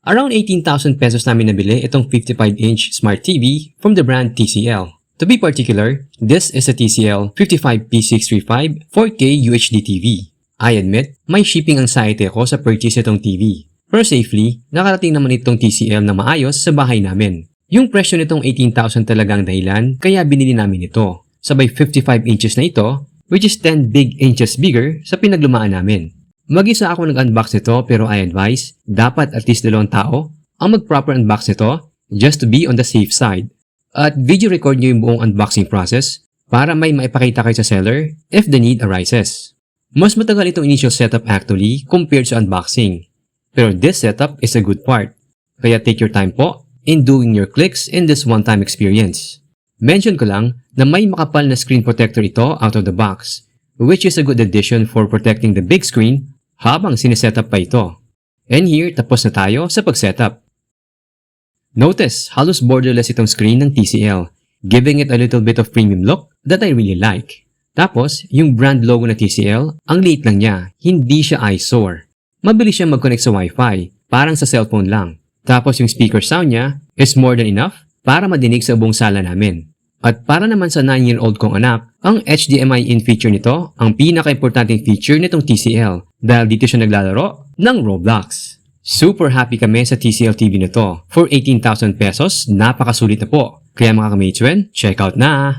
Around 18,000 pesos namin nabili itong 55-inch Smart TV from the brand TCL. To be particular, this is a TCL 55P635 4K UHD TV. I admit, may shipping anxiety ako sa purchase itong TV. Pero safely, nakarating naman itong TCL na maayos sa bahay namin. Yung presyo nitong 18,000 talagang dahilan kaya binili namin ito. Sabay 55 inches na ito, which is 10 big inches bigger sa pinaglumaan namin. Mag-isa ako nag-unbox nito pero I advise, dapat at least 2 tao ang mag-proper unbox nito just to be on the safe side. At video record nyo yung buong unboxing process para may maipakita kayo sa seller if the need arises. Mas matagal itong initial setup actually compared sa unboxing. Pero this setup is a good part. Kaya take your time po in doing your clicks in this one-time experience. Mention ko lang na may makapal na screen protector ito out of the box, which is a good addition for protecting the big screen habang sinesetup pa ito. And here, tapos na tayo sa pag-setup. Notice, halos borderless itong screen ng TCL, giving it a little bit of premium look that I really like. Tapos, yung brand logo na TCL, ang liit lang niya, hindi siya eyesore. Mabilis siyang mag-connect sa Wi-Fi, parang sa cellphone lang. Tapos yung speaker sound niya is more than enough para madinig sa buong sala namin. At para naman sa 9-year-old kong anak, ang HDMI in feature nito ang pinaka-importanting feature nitong TCL dahil dito siya naglalaro ng Roblox. Super happy kami sa TCL TV nito. For 18,000 pesos, napakasulit na po. Kaya mga ka-Mateswen, check out na!